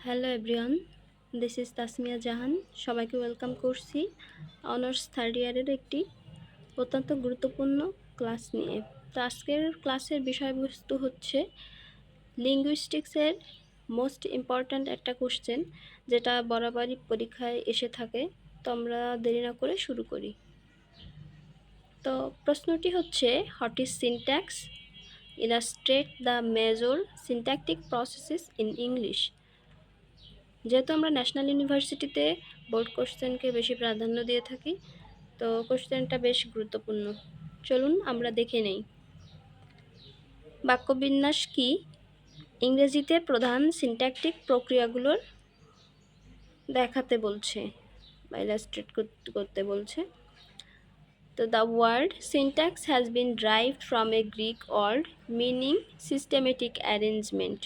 Hello everyone, this is Tasmia Jahan. সবাইকে welcome করছি honours third ইয়ারের একটি অত্যন্ত গুরুত্বপূর্ণ ক্লাস নিয়ে। তো আজকের ক্লাসের বিষয়বস্তু হচ্ছে লিঙ্গুইস্টিক্সের মোস্ট ইম্পর্ট্যান্ট একটা কোশ্চেন, যেটা বরাবরই পরীক্ষায় এসে থাকে। তো আমরা দেরি না করে শুরু করি। তো প্রশ্নটি হচ্ছে, what is syntax? Illustrate the major syntactic processes in English. যেহেতু আমরা ন্যাশনাল ইউনিভার্সিটিতে বোর্ড কোশ্চেনকে বেশি প্রাধান্য দিয়ে থাকি, তো কোশ্চেনটা বেশ গুরুত্বপূর্ণ। চলুন আমরা দেখে নেই। বাক্যবিন্যাস কি? ইংরেজিতে প্রধান সিনট্যাকটিক প্রক্রিয়াগুলোর দেখাতে বলছে বা ইলাস্ট্রেট করতে বলছে। তো the word syntax has been derived from a Greek word meaning systematic arrangement.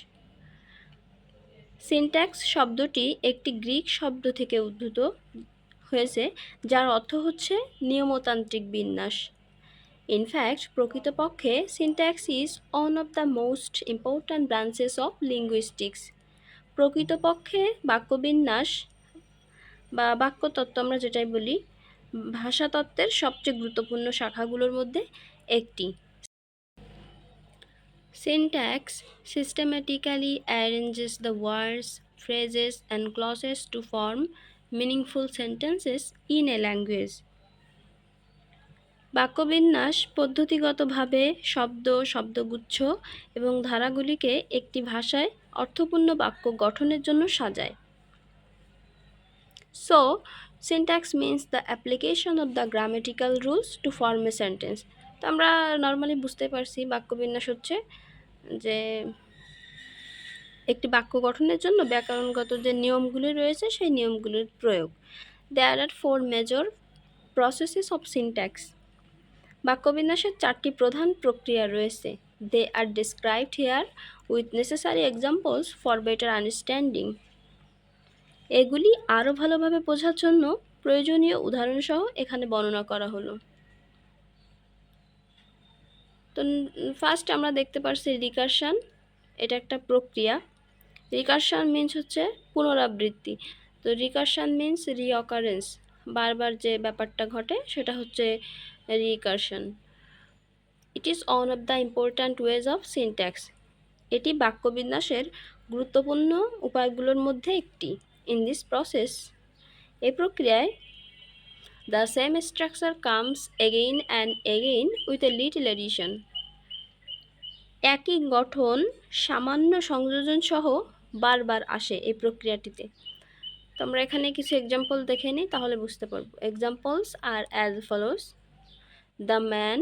Syntax শব্দটি একটি গ্রিক শব্দ থেকে উদ্ভূত হয়েছে, যার অর্থ হচ্ছে নিয়মতান্ত্রিক বিন্যাস। ইনফ্যাক্ট, প্রকৃতপক্ষে syntax is one of the most important branches of linguistics. প্রকৃতপক্ষে বাক্যবিন্যাস বা বাক্যতত্ত্ব আমরা যেটাই বলি, ভাষাতত্ত্বের সবচেয়ে গুরুত্বপূর্ণ শাখাগুলোর মধ্যে একটি। Syntax systematically arranges the words, phrases, and clauses to form meaningful sentences in a language. বাক্যবিন্যাস পদ্ধতিগতভাবে শব্দ, শব্দগুচ্ছ এবং ধারাগুলিকে একটি ভাষায় অর্থপূর্ণ বাক্য গঠনের জন্য সাজায়। So, syntax means the application of the grammatical rules to form a sentence. তো আমরা নর্মালি বুঝতে পারছি বাক্যবিন্যাস হচ্ছে যে একটি বাক্য গঠনের জন্য ব্যাকরণগত যে নিয়মগুলি রয়েছে সেই নিয়মগুলির প্রয়োগ। There are four major processes of syntax. বাক্যবিন্যাসের চারটি প্রধান প্রক্রিয়া রয়েছে। They are described here with necessary examples for better understanding. এগুলি আরও ভালোভাবে বোঝার জন্য প্রয়োজনীয় উদাহরণসহ এখানে বর্ণনা করা হলো। তো ফার্স্ট আমরা দেখতে পারছি রিকারশন। এটা একটা প্রক্রিয়া। রিকারশন মিন্স হচ্ছে পুনরাবৃত্তি। তো রিকারশন মিন্স রিঅকারেন্স, বারবার যে ব্যাপারটা ঘটে সেটা হচ্ছে recursion. It is one of the important ways of syntax. এটি বাক্যবিন্যাসের গুরুত্বপূর্ণ উপায়গুলোর মধ্যে একটি। ইন দিস প্রসেস, এই প্রক্রিয়ায় the same structure comes again and again with a little addition. একই গঠন সামান্য সংযোজন সহ বারবার আসে এই প্রক্রিয়াটিতে। তো আমরা এখানে কিছু এক্সাম্পল দেখে নিই, তাহলে বুঝতে পারবো। Examples are as follows. The man,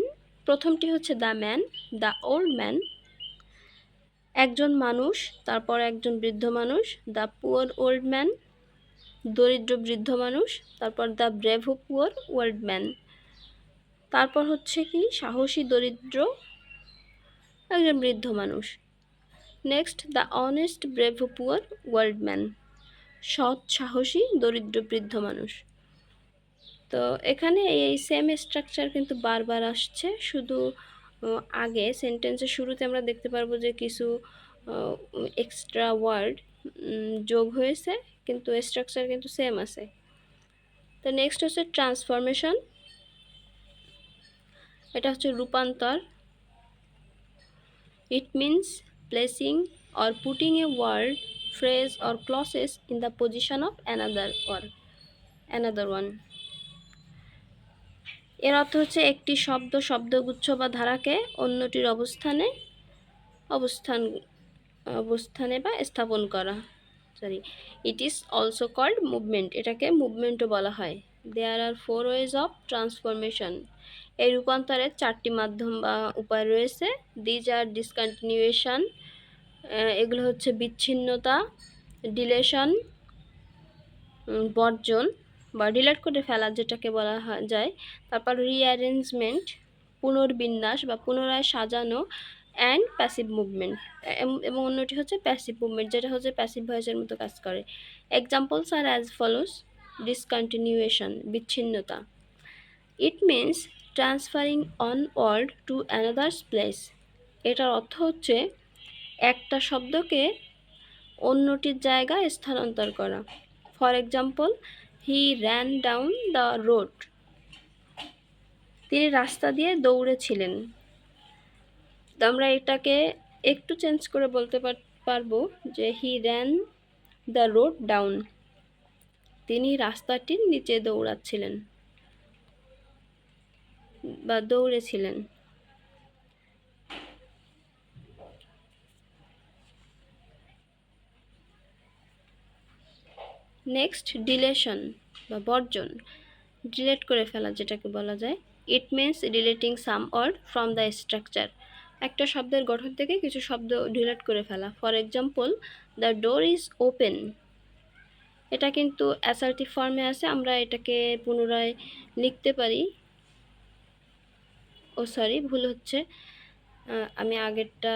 প্রথমটি হচ্ছে the man, the old man, একজন মানুষ, তারপর একজন বৃদ্ধ মানুষ। দ্য পুয়ার ওল্ড ম্যান, দরিদ্র বৃদ্ধ মানুষ। তারপর the brave poor old man, তারপর হচ্ছে কি সাহসী দরিদ্র একজন বৃদ্ধ মানুষ। Next the honest brave poor old man, সৎ সাহসী দরিদ্র বৃদ্ধ মানুষ। তো এখানে এই সেম স্ট্রাকচার কিন্তু বারবার আসছে, শুধু আগে সেন্টেন্সের শুরুতে আমরা দেখতে পারবো যে কিছু এক্সট্রা ওয়ার্ড যোগ হয়েছে, কিন্তু স্ট্রাকচার কিন্তু সেম আছে। তো নেক্সট হচ্ছে ট্রান্সফরমেশন। এটা হচ্ছে রূপান্তর। It means placing or putting a word, phrase or clauses in the position of another one. এর অর্থ হচ্ছে একটি শব্দ, শব্দগুচ্ছ বা ধারাকে অন্যটির অবস্থানে বা স্থাপন করা। It is also called movement, এটাকে মুভমেন্টও বলা হয়। There are 4 ways of transformation. এই রূপান্তরের চারটি মাধ্যম বা উপায় রয়েছে। দিজ আর ডিসকন্টিনিউয়েশন, এগুলো হচ্ছে বিচ্ছিন্নতা, ডিলেশন বর্জন বা ডিলেট করে ফেলা যেটাকে বলা যায়, তারপর রিঅ্যারেঞ্জমেন্ট পুনর্বিন্যাস বা পুনরায় সাজানো, অ্যান্ড প্যাসিভ মুভমেন্ট, এবং অন্যটি হচ্ছে প্যাসিভ মুভমেন্ট, যেটা হচ্ছে প্যাসিভ ভয়েসের মতো কাজ করে। Examples are as follows. Discontinuation বিচ্ছিন্নতা। It means transferring one word to another's place. এটার অর্থ হচ্ছে একটা শব্দকে অন্যটির জায়গায় স্থানান্তর করা। For example, he ran down the road. তিনি রাস্তা দিয়ে দৌড়েছিলেন। তো আমরা এটাকে একটু চেঞ্জ করে বলতে পারবো যে he ran the road down. তিনি রাস্তাটির নিচে দৌড়াচ্ছিলেন বা দৌড়েছিলেন। নেক্সট, ডিলেশন বা বর্জন, ডিলেট করে ফেলা যেটাকে বলা যায়। It means deleting some word from the structure. একটা শব্দের গঠন থেকে কিছু শব্দ ডিলেট করে ফেলা। For example, the door is open. এটা কিন্তু অ্যাসার্টিভ ফর্মে আছে, আমরা এটাকে পুনরায় লিখতে পারি। ও সরি, ভুল হচ্ছে, আমি আগেরটা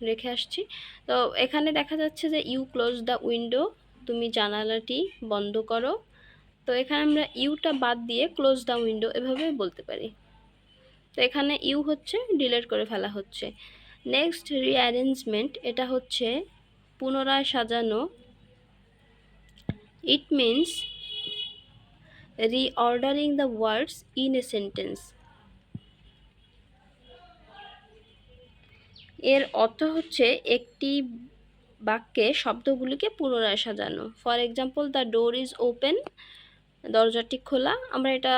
রেখে আসছি। তো এখানে দেখা যাচ্ছে যে ইউ ক্লোজ দ্য উইন্ডো, তুমি জানালাটি বন্ধ করো। তো এখানে আমরা ইউটা বাদ দিয়ে ক্লোজ দ্য উইন্ডো এভাবে বলতে পারি। তো এখানে ইউ হচ্ছে ডিলিট করে ফেলা হচ্ছে। নেক্সট, রিঅ্যারেঞ্জমেন্ট, এটা হচ্ছে পুনরায় সাজানো। It means reordering the words in a sentence. এর অর্থ হচ্ছে একটি বাক্যে শব্দগুলিকে পুনরায় সাজানো। For example, the door is open, দরজাটি খোলা। আমরা এটা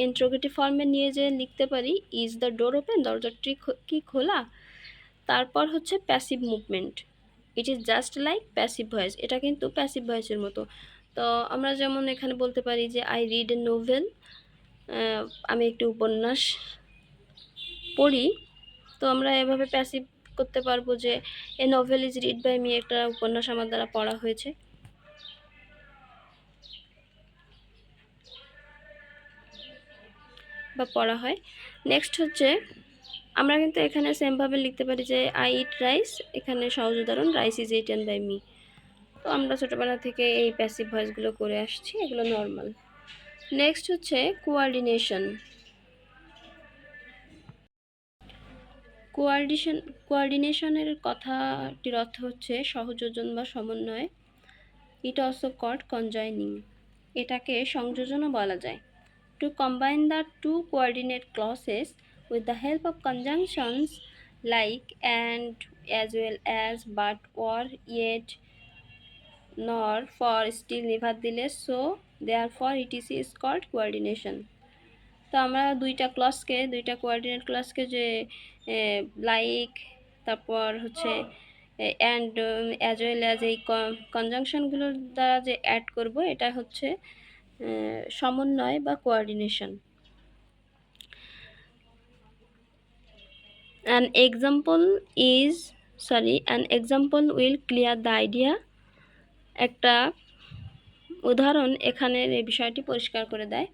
ইন্ট্রোগেটিভ ফর্মে নিয়ে যে লিখতে পারি, ইজ দ্য ডোর ওপেন, দরজাটি কি খোলা। তারপর হচ্ছে passive movement, it is just like passive voice, এটা কিন্তু প্যাসিভ ভয়েসের মতো। তো আমরা যেমন এখানে বলতে পারি যে আই রিড এ নোভেল, আমি একটি উপন্যাস পড়ি। তো আমরা এভাবে প্যাসিভ করতে পারবো যে a novel is read by me, একটা উপন্যাস আমার দ্বারা পড়া হয়েছে বা পড়া হয়। নেক্সট হচ্ছে আমরা কিন্তু এখানে সেমভাবে লিখতে পারি যে আই ইট রাইস, এখানে সহজ উদাহরণ, rice is eaten by me. তো আমরা ছোটোবেলা থেকে এই প্যাসিভ ভয়েসগুলো করে আসছি, এগুলো নর্মাল। নেক্সট হচ্ছে কোয়ার্ডিনেশন। কোয়ার্ডিনেশনের কথাটির অর্থ হচ্ছে সহযোজন বা সমন্বয়। ইট অলসো কল্ড কনজয়নিং, এটাকে সংযোজনও বলা যায়। To combine the two coordinate clauses with the help of conjunctions like and, as well as, but, or, yet, nor, for, still, never, দিলে, so, therefore, etc is called coordination. তো আমরা দুইটা coordinate ক্লসকে যে like, তারপর হচ্ছে and, as well as, এই কনজাংশনগুলোর দ্বারা যে অ্যাড করব, এটা হচ্ছে সমন্বয় বা coordination. An example will clear the idea. একটা উদাহরণ এখানের এই বিষয়টি পরিষ্কার করে দেয়।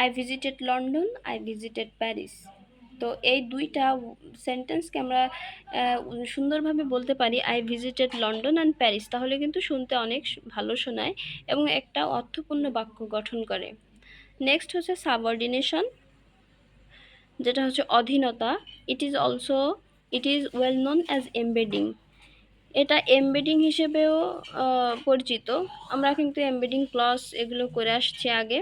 I visited London, I visited Paris. তো এই দুইটা সেন্টেন্সকে আমরা সুন্দরভাবে বলতে পারি I visited London and Paris, তাহলে কিন্তু শুনতে অনেক ভালো শোনায় এবং একটা অর্থপূর্ণ বাক্য গঠন করে। নেক্সট হচ্ছে সাবঅর্ডিনেশন, যেটা হচ্ছে অধীনতা। It is well known as embedding, এটা এমবেডিং হিসেবেও পরিচিত। আমরা কিন্তু এমবেডিং ক্লজ এগুলো করে আসছি আগে।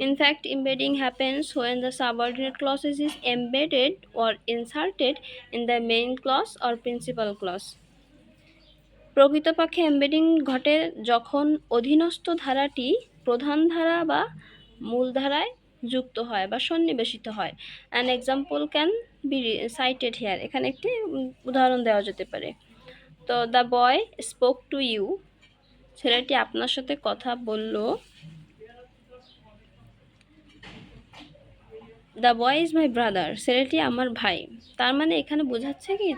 In fact, embedding happens when the subordinate clause is embedded or inserted in the main clause or principal clause. প্রকৃতপক্ষে এমবেডিং ঘটে যখন অধীনস্থ ধারাটি প্রধান ধারা বা মূল ধারায় যুক্ত হয় বা সন্নিবেশিত হয়। An example can be cited here. এখানে একটি উদাহরণ দেওয়া যেতে পারে। তো the boy spoke to you, ছেলেটি আপনার সাথে কথা বলল। The boy is my brother, ছেলেটি আমার ভাই। তার মানে এখানে বোঝাচ্ছে কি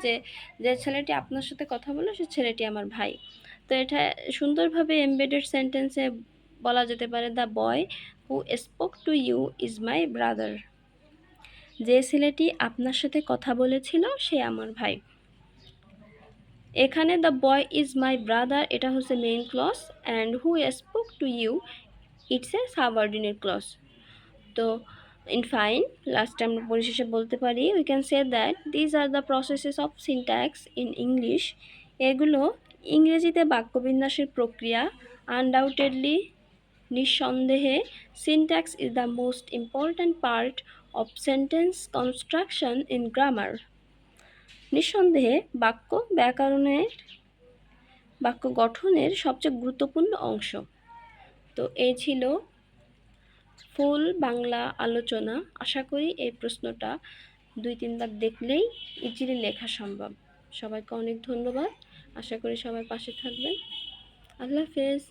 যে ছেলেটি আপনার সাথে কথা বললো সে ছেলেটি আমার ভাই। তো এটা সুন্দরভাবে এমবেডেড সেন্টেন্সে বলা যেতে পারে the boy who spoke to you is my brother, যে ছেলেটি আপনার সাথে কথা বলেছিল সে আমার ভাই। এখানে the boy is my brother এটা হচ্ছে main clause, and who spoke to you it's a subordinate clause. তো in fine, last আমরা পরিশেষে বলতে পারি we can say that these are the processes of syntax in English. এগুলো ইংরেজিতে বাক্যবিন্যাসের প্রক্রিয়া। আনডাউটেডলি, নিঃসন্দেহে, syntax is the most important part of sentence construction in grammar. নিঃসন্দেহে বাক্য গঠনের সবচেয়ে গুরুত্বপূর্ণ অংশ। তো এই ছিল ফুল বাংলা আলোচনা। আশা করি এই প্রশ্নটা 2-3 বার দেখলেই ইজিলি লেখা সম্ভব। সবাইকে অনেক ধন্যবাদ। আশা করি সবাই পাশে থাকবেন। আল্লাহ হাফেজ।